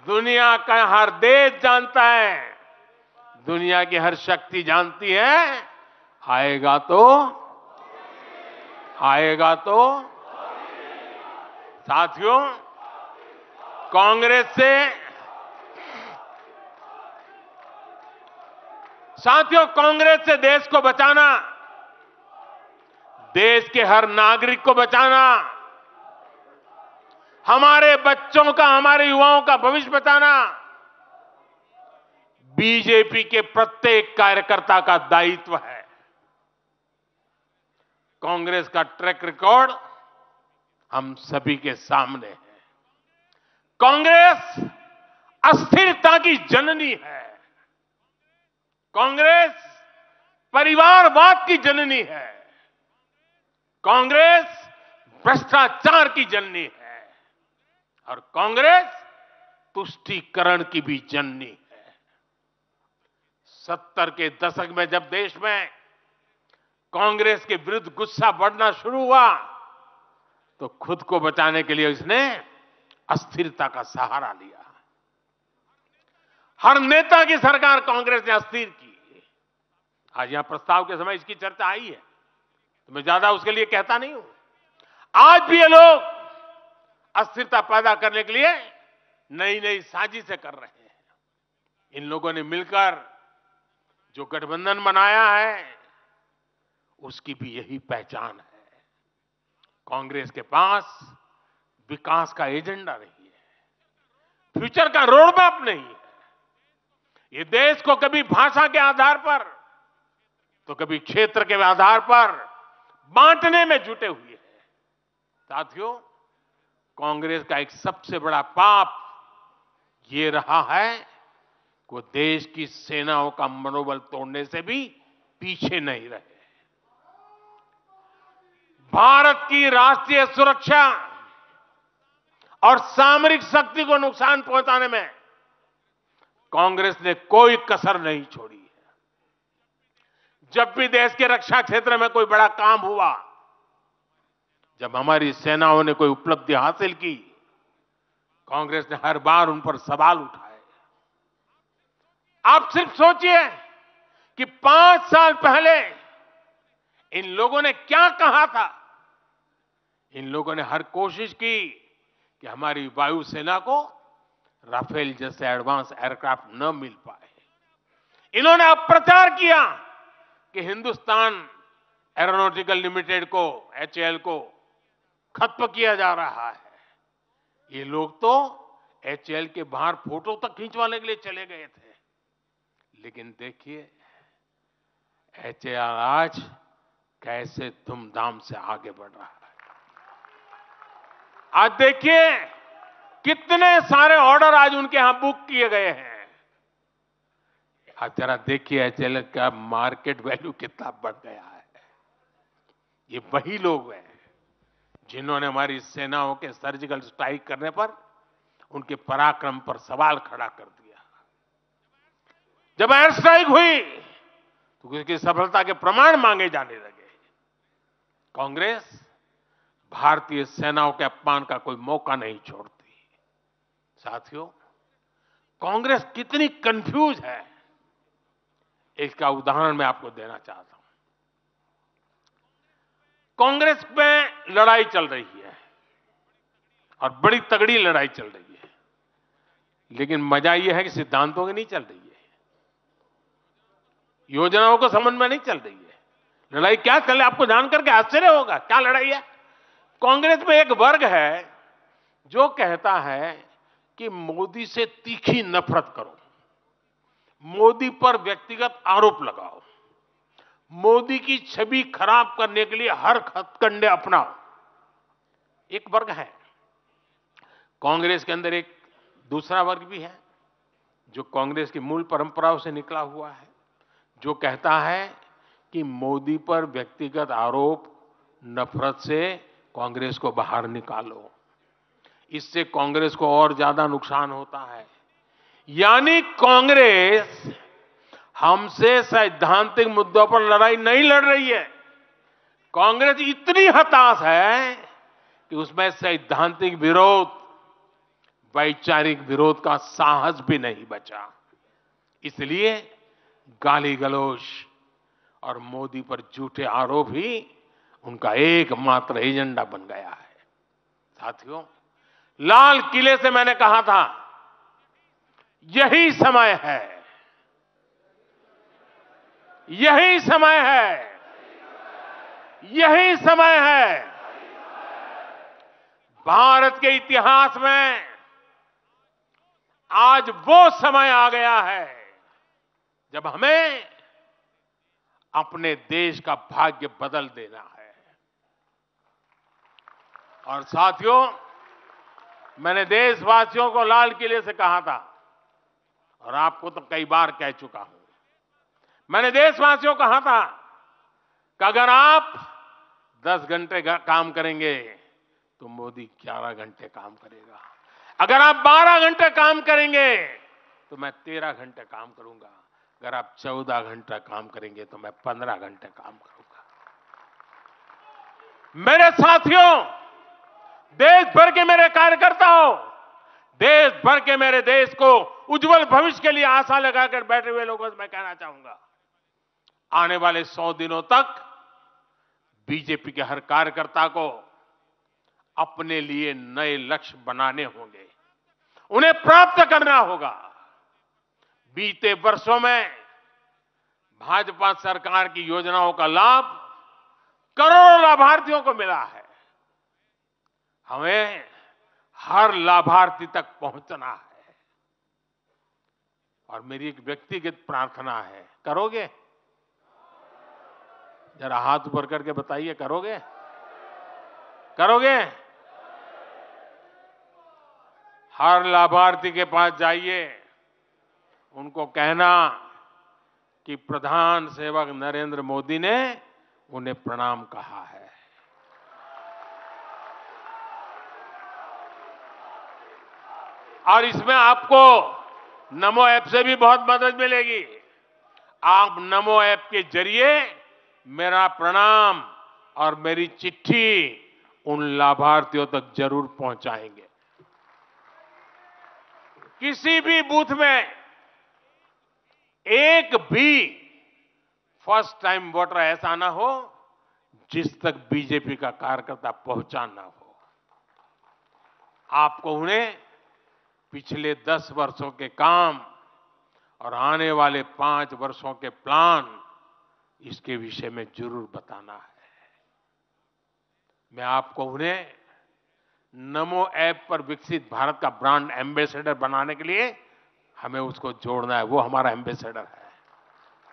दुनिया का हर देश जानता है, दुनिया की हर शक्ति जानती है, आएगा तो साथियों, कांग्रेस से देश को बचाना, देश के हर नागरिक को बचाना, हमारे बच्चों का, हमारे युवाओं का भविष्य बचाना बीजेपी के प्रत्येक कार्यकर्ता का दायित्व है। कांग्रेस का ट्रैक रिकॉर्ड हम सभी के सामने है। कांग्रेस अस्थिरता की जननी है। कांग्रेस परिवारवाद की जननी है। कांग्रेस भ्रष्टाचार की जननी है और कांग्रेस तुष्टीकरण की भी जननी है। 70 के दशक में जब देश में कांग्रेस के विरुद्ध गुस्सा बढ़ना शुरू हुआ तो खुद को बचाने के लिए इसने अस्थिरता का सहारा लिया। हर नेता की सरकार कांग्रेस ने अस्थिर की। आज यहां प्रस्ताव के समय इसकी चर्चा आई है तो मैं ज्यादा उसके लिए कहता नहीं हूं। आज भी ये लोग अस्थिरता पैदा करने के लिए नई नई साजिशें कर रहे हैं। इन लोगों ने मिलकर जो गठबंधन बनाया है उसकी भी यही पहचान है। कांग्रेस के पास विकास का एजेंडा नहीं है, फ्यूचर का रोड मैप नहीं है। ये देश को कभी भाषा के आधार पर तो कभी क्षेत्र के आधार पर बांटने में जुटे हुए हैं। साथियों, कांग्रेस का एक सबसे बड़ा पाप ये रहा है कि वो देश की सेनाओं का मनोबल तोड़ने से भी पीछे नहीं रहे। भारत की राष्ट्रीय सुरक्षा और सामरिक शक्ति को नुकसान पहुंचाने में कांग्रेस ने कोई कसर नहीं छोड़ी है। जब भी देश के रक्षा क्षेत्र में कोई बड़ा काम हुआ, जब हमारी सेनाओं ने कोई उपलब्धि हासिल की, कांग्रेस ने हर बार उन पर सवाल उठाए। आप सिर्फ सोचिए कि 5 साल पहले इन लोगों ने क्या कहा था। इन लोगों ने हर कोशिश की कि हमारी वायुसेना को राफेल जैसे एडवांस एयरक्राफ्ट न मिल पाए। इन्होंने अप्रचार किया कि हिंदुस्तान एरोनॉटिकल लिमिटेड को, HAL को खत्म किया जा रहा है। ये लोग तो HAL के बाहर फोटो तक खींचवाने के लिए चले गए थे। लेकिन देखिए HAL आज कैसे धूमधाम से आगे बढ़ रहा है। आज देखिए कितने सारे ऑर्डर आज उनके यहां बुक किए गए हैं। आप जरा देखिए HAL का मार्केट वैल्यू कितना बढ़ गया है। ये वही लोग हैं जिन्होंने हमारी सेनाओं के सर्जिकल स्ट्राइक करने पर उनके पराक्रम पर सवाल खड़ा कर दिया। जब एयर स्ट्राइक हुई तो उसकी सफलता के प्रमाण मांगे जाने लगे। कांग्रेस भारतीय सेनाओं के अपमान का कोई मौका नहीं छोड़ती। साथियों, कांग्रेस कितनी कंफ्यूज है इसका उदाहरण मैं आपको देना चाहता हूं। कांग्रेस में लड़ाई चल रही है और बड़ी तगड़ी लड़ाई चल रही है, लेकिन मजा यह है कि सिद्धांतों की नहीं चल रही है, योजनाओं को समझ में नहीं चल रही है। लड़ाई क्या चल रही है आपको जानकर के आश्चर्य होगा। क्या लड़ाई है? कांग्रेस में एक वर्ग है जो कहता है कि मोदी से तीखी नफरत करो, मोदी पर व्यक्तिगत आरोप लगाओ, मोदी की छवि खराब करने के लिए हर हथकंडे अपनाओ। एक वर्ग है। कांग्रेस के अंदर एक दूसरा वर्ग भी है जो कांग्रेस की मूल परंपराओं से निकला हुआ है, जो कहता है कि मोदी पर व्यक्तिगत आरोप, नफरत से कांग्रेस को बाहर निकालो, इससे कांग्रेस को और ज्यादा नुकसान होता है। यानी कांग्रेस हमसे सैद्धांतिक मुद्दों पर लड़ाई नहीं लड़ रही है। कांग्रेस इतनी हताश है कि उसमें सैद्धांतिक विरोध, वैचारिक विरोध का साहस भी नहीं बचा। इसलिए गाली गलौज और मोदी पर झूठे आरोप ही उनका एकमात्र एजेंडा बन गया है। साथियों, लाल किले से मैंने कहा था, यही समय है, यही समय है, यही समय है। भारत के इतिहास में आज वो समय आ गया है जब हमें अपने देश का भाग्य बदल देना है। और साथियों, मैंने देशवासियों को लाल किले से कहा था और आपको तो कई बार कह चुका हूं। मैंने देशवासियों को कहा था कि अगर आप 10 घंटे काम करेंगे तो मोदी 11 घंटे काम करेगा। अगर आप 12 घंटे काम करेंगे तो मैं 13 घंटे काम करूंगा। अगर आप 14 घंटा काम करेंगे तो मैं 15 घंटे काम करूंगा। मेरे साथियों, देश भर के मेरे कार्यकर्ताओं, देश भर के मेरे देश को उज्जवल भविष्य के लिए आशा लगाकर बैठे हुए लोगों से मैं कहना चाहूंगा, आने वाले 100 दिनों तक बीजेपी के हर कार्यकर्ता को अपने लिए नए लक्ष्य बनाने होंगे, उन्हें प्राप्त करना होगा। बीते वर्षों में भाजपा सरकार की योजनाओं का लाभ करोड़ों लाभार्थियों को मिला है। हमें हर लाभार्थी तक पहुंचना है। और मेरी एक व्यक्तिगत प्रार्थना है, करोगे? जरा हाथ ऊपर करके बताइए, करोगे? करोगे? हर लाभार्थी के पास जाइए, उनको कहना कि प्रधान सेवक नरेंद्र मोदी ने उन्हें प्रणाम कहा है। और इसमें आपको नमो ऐप से भी बहुत मदद मिलेगी। आप नमो ऐप के जरिए मेरा प्रणाम और मेरी चिट्ठी उन लाभार्थियों तक जरूर पहुंचाएंगे। किसी भी बूथ में एक भी फर्स्ट टाइम वोटर ऐसा ना हो जिस तक बीजेपी का कार्यकर्ता पहुंचा ना हो। आपको उन्हें पिछले 10 वर्षों के काम और आने वाले 5 वर्षों के प्लान, इसके विषय में जरूर बताना है। मैं आपको उन्हें नमो ऐप पर विकसित भारत का ब्रांड एम्बेसडर बनाने के लिए हमें उसको जोड़ना है। वो हमारा एम्बेसडर है।